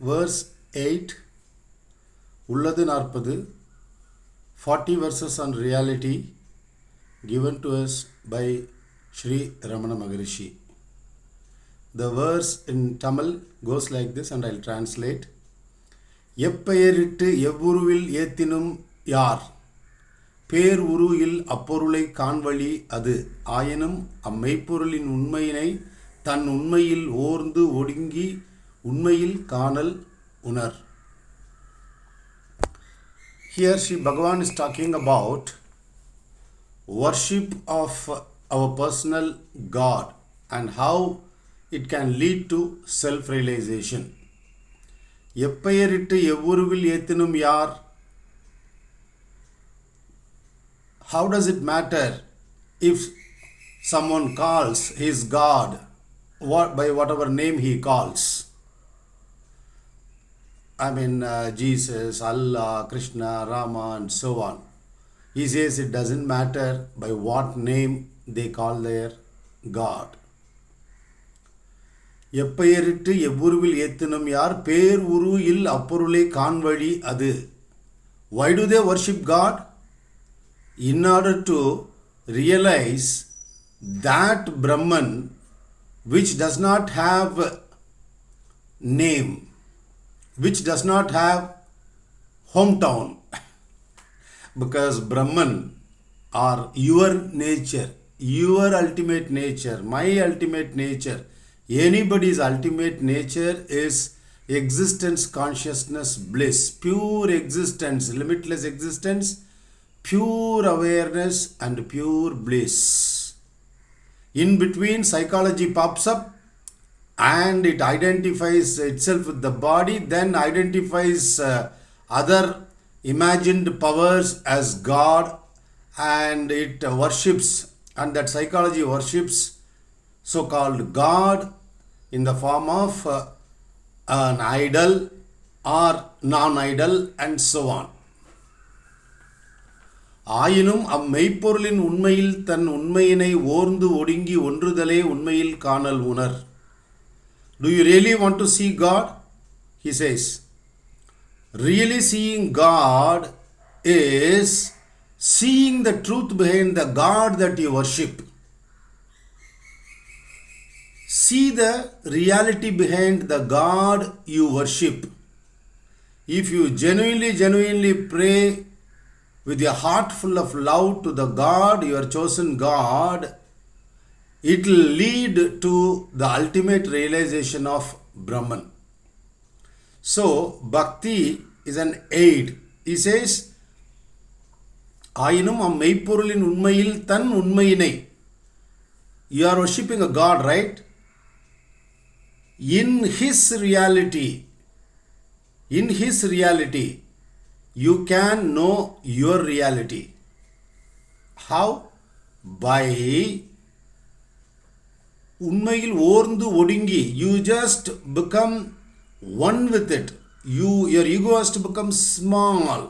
verse 8, Ulladhu Naarpadhu, 40 verses on reality given to us by Sri Ramana Maharshi. The verse in Tamil goes like this, and I'll translate. எப்பெயரிட்டு எவ்வுருவில் ஏத்தினும் யார் பேர் உரு இல் அப்பொருளை காண்வழி அது ஆயினும் அம்மெய்ப்பொருளின் உண்மையினை தன் உண்மையில் ஓர்ந்து ஒடுங்கி உண்மையில் காணல் உணர். Here Sri Bhagavan is talking about worship of our personal God and how it can lead to self-realization. எப்பெயரிட்டு எவ்வுருவில் ஏத்தினும் யார். How does it matter if someone calls his God by whatever name he calls? I mean Jesus, Allah, Krishna, Rama and so on. He says it doesn't matter by what name they call their God. எப்பெயரிட்டு எவ்வுருவில் ஏத்தினும் யார் பேர் உரு இல் அப்பொருளை காண்வழி அது. Why do they worship God? In order to realize that Brahman which does not have name, which does not have hometown, because Brahman or your nature, your ultimate nature, my ultimate nature, anybody's ultimate nature is existence, consciousness, bliss, pure existence, limitless existence, pure awareness and pure bliss. In between, psychology pops up and it identifies itself with the body, then identifies other imagined powers as God, and it worships, and that psychology worships so-called God in the form of an idol or non-idol and so on. ஆயினும் அம்மெய்ப்பொருளின் உண்மையில் தன் உண்மையினை ஓர்ந்து ஒடுங்கி ஒன்றுதலே உண்மையில் காணல் உணர். Do you really want to see God? He says, really seeing God is seeing the truth behind the God that you worship. See the reality behind the God you worship. If you genuinely pray with your heart full of love to the God, your chosen God, it will lead to the ultimate realization of Brahman. So, bhakti is an aid. He says, ஆயினும் அம்மெய்ப்பொருளின் உண்மையில் தன் உண்மையினை. You are worshipping a God, right? In his reality, you can know your reality. How? By உண்மையில் ஓர்ந்து ஒடுங்கி. You just become one with it. Your ego has to become small.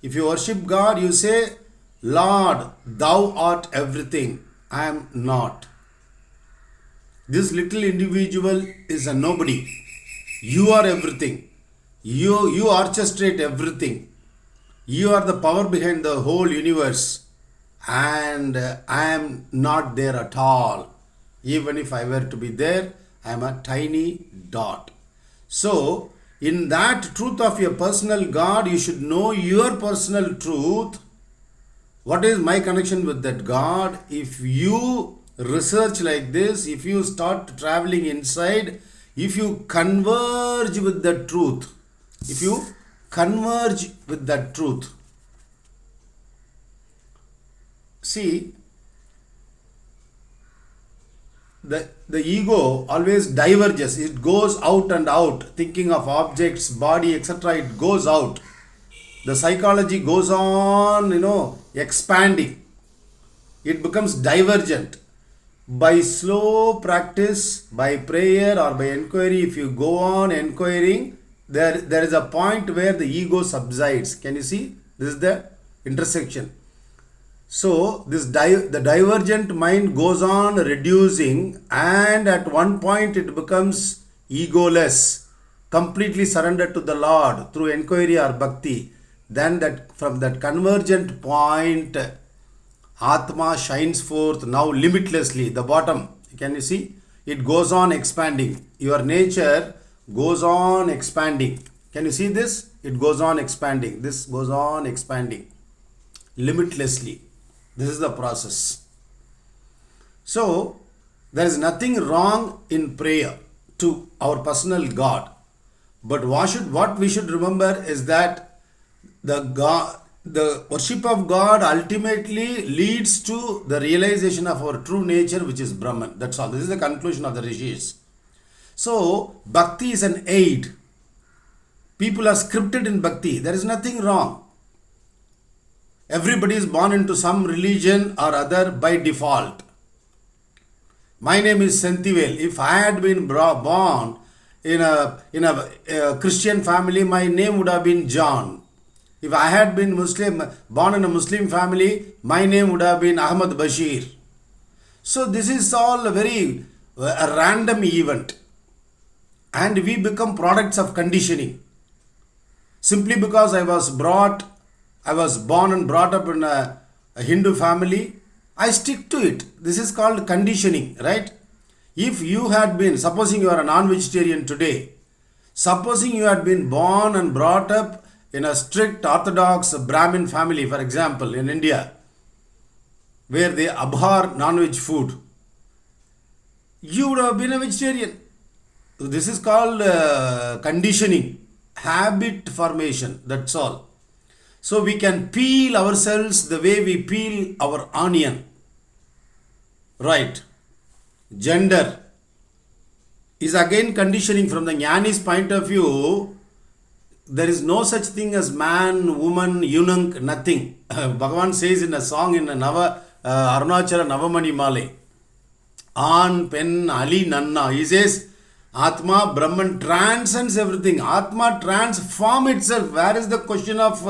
If you worship God, you say, Lord, thou art everything. I am not. This little individual is a nobody. You are everything. You orchestrate everything. You are the power behind the whole universe. And I am not there at all. Even if I were to be there, I am a tiny dot. So, in that truth of your personal God, you should know your personal truth. What is my connection with that God? If you research like this, if you start traveling inside, if you converge with the truth, see, the ego always diverges. It goes out and out, thinking of objects, body, etc. It goes out. The psychology goes on, expanding. It becomes divergent. By slow practice, by prayer or by inquiry, if you go on inquiring, there is a point where the ego subsides. Can you see? This is the intersection. So the divergent mind goes on reducing, and at one point it becomes egoless. completely surrendered to the Lord through inquiry or bhakti, then that from that convergent point, Atma shines forth now limitlessly. The bottom, can you see? It goes on expanding. Your nature goes on expanding. Can you see this? It goes on expanding. This goes on expanding limitlessly. This is the process. So, there is nothing wrong in prayer to our personal God. But what we should remember is that the worship of God ultimately leads to the realization of our true nature, which is Brahman. That's all. This is the conclusion of the rishis. So, bhakti is an aid. People are scripted in bhakti. There is nothing wrong. Everybody is born into some religion or other by default. My name is Sentivel. If I had been born in a Christian family, my name would have been John. If I had been born in a Muslim family, my name would have been Ahmad Bashir. So this is all a random event. And we become products of conditioning. Simply because I was born and brought up in a Hindu family, I stick to it. This is called conditioning, right? If you had been, supposing you are a non-vegetarian today, supposing you had been born and brought up in a strict orthodox Brahmin family, for example, in India, where they abhor non-veg food, you would have been a vegetarian. This is called conditioning, habit formation, that's all. So we can peel ourselves the way we peel our onion. Right. Gender is again conditioning. From the Jnani's point of view. There is no such thing as man, woman, eunuch, nothing. Bhagavan says in a song in Arunachala Navamani Male, An, Pen, Ali, Nanna. He says, Atma, Brahman transcends everything. Atma transforms itself. Where is the question of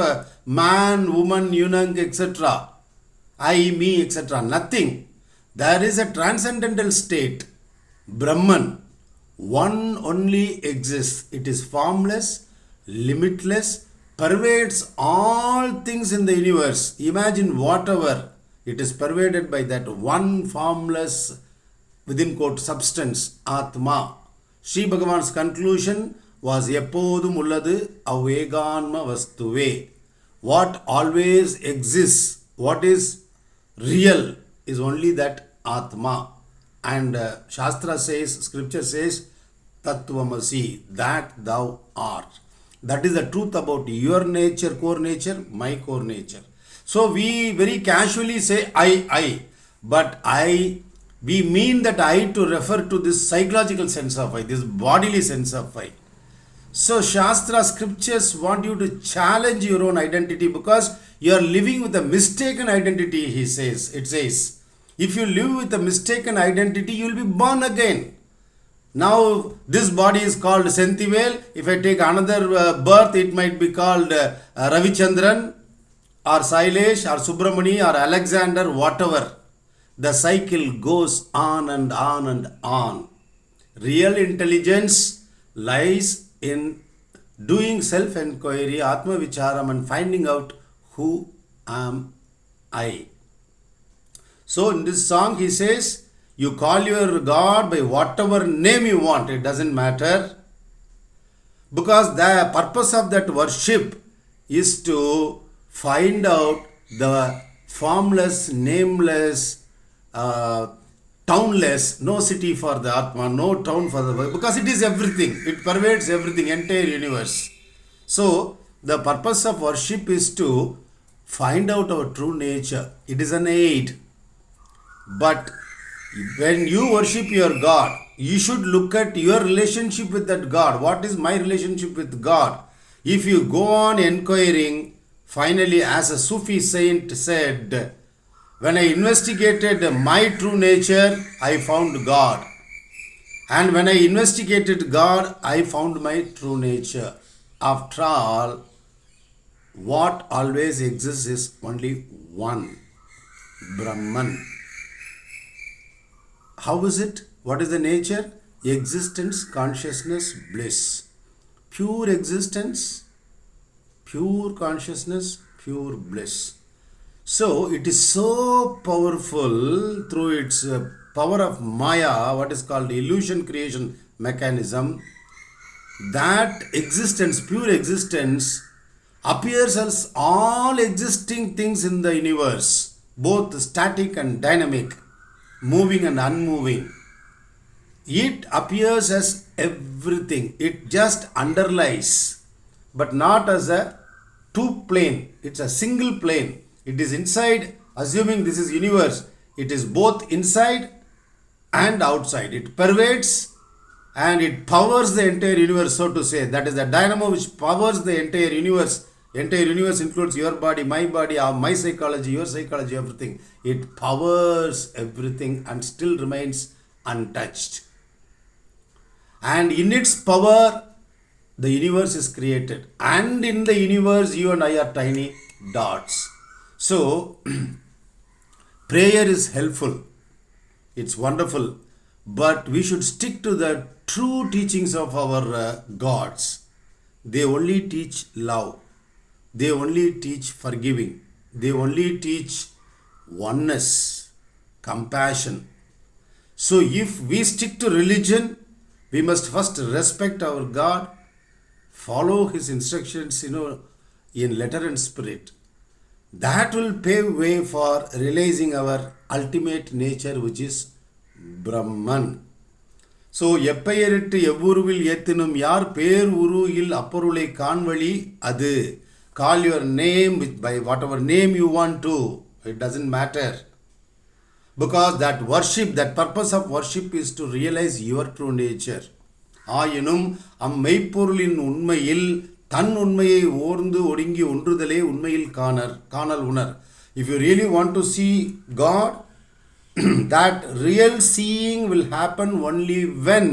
man, woman, eunuch, etc.? I, me, etc. Nothing. There is a transcendental state. Brahman. One only exists. It is formless, limitless, pervades all things in the universe. Imagine whatever. It is pervaded by that one formless, within quote, substance, Atma. Sri Bhagavan's conclusion was Eppodum Ulladhu Aveganma Vastuve. What always exists, what is real, is only that Atma. And Shastra says, Scripture says, Tattvamasi, that thou art. That is the truth about your nature, core nature, my core nature. So we very casually say I, but we mean that I to refer to this psychological sense of I, this bodily sense of I. So Shastra scriptures want you to challenge your own identity because you are living with a mistaken identity, it says. If you live with a mistaken identity, you will be born again. Now this body is called Sentivel. If I take another birth, it might be called Ravichandran or Sailesh or Subramani or Alexander, whatever. The cycle goes on and on and on. Real intelligence lies in doing self-enquiry, Atma Vicharam, and finding out who am I. So in this song he says, you call your God by whatever name you want, it doesn't matter. Because the purpose of that worship is to find out the formless, nameless, townless, no city for the Atma, no town for the, because it is everything. It pervades everything, entire universe. So the purpose of worship is to find out our true nature. It is an aid. But when you worship your God, you should look at your relationship with that God. What is my relationship with God? If you go on inquiring, finally, as a Sufi saint said, when I investigated my true nature, I found God. And when I investigated God, I found my true nature. After all, what always exists is only one, Brahman. How is it? What is the nature? Existence, consciousness, bliss. pure existence, pure consciousness, pure bliss. So it is so powerful through its power of Maya, what is called illusion creation mechanism, that existence, pure existence, appears as all existing things in the universe, both static and dynamic, moving and unmoving. It appears as everything. It just underlies, but not as a two plane. It's a single plane. It is inside, assuming this is universe. It is both inside and outside. It pervades and it powers the entire universe, so to say. That is the dynamo which powers the entire universe. Entire universe includes your body, my psychology, your psychology, everything. It powers everything and still remains untouched. And in its power, the universe is created. And in the universe, you and I are tiny dots. So, prayer is helpful. It's wonderful. But we should stick to the true teachings of our gods. They only teach love. They only teach forgiving. They only teach oneness, compassion. So if we stick to religion, we must first respect our God, follow His instructions, in letter and spirit. That will pave way for realizing our ultimate nature, which is Brahman. So, எப்பெயரிட்டு எவ்வுருவில் ஏத்தினும் யார் பேர் உருவில் அப்பொருளை காண்வழி அது. Call your name by whatever name you want to. It doesn't matter. Because that worship, that purpose of worship is to realize your true nature. ஆயினும் அம்மெய்ப்பொருளின் உண்மையில் தன் உண்மையை ஓர்ந்து ஒடுங்கி ஒன்றுதலே உண்மையில் காணல் உணர். If you really want to see God, that real seeing will happen only when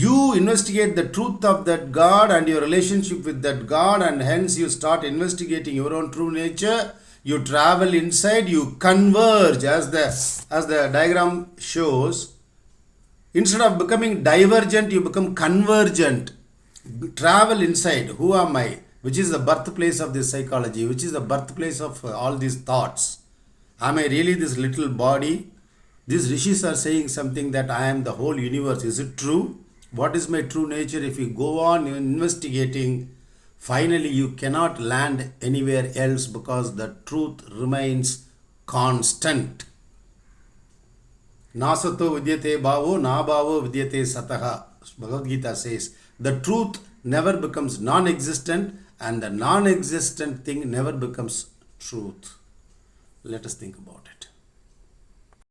you investigate the truth of that God and your relationship with that God, and hence you start investigating your own true nature. You travel inside, you converge, as the diagram shows. Instead of becoming divergent, you become convergent. Travel inside. Who am I? Which is the birthplace of this psychology? Which is the birthplace of all these thoughts? Am I really this little body? These rishis are saying something that I am the whole universe. Is it true? What is my true nature? If you go on investigating, finally you cannot land anywhere else, because the truth remains constant. Nasato vidyate bhavo, na bhavo vidyate sataha. Bhagavad Gita says, the truth never becomes non-existent, and the non-existent thing never becomes truth. Let us think about it.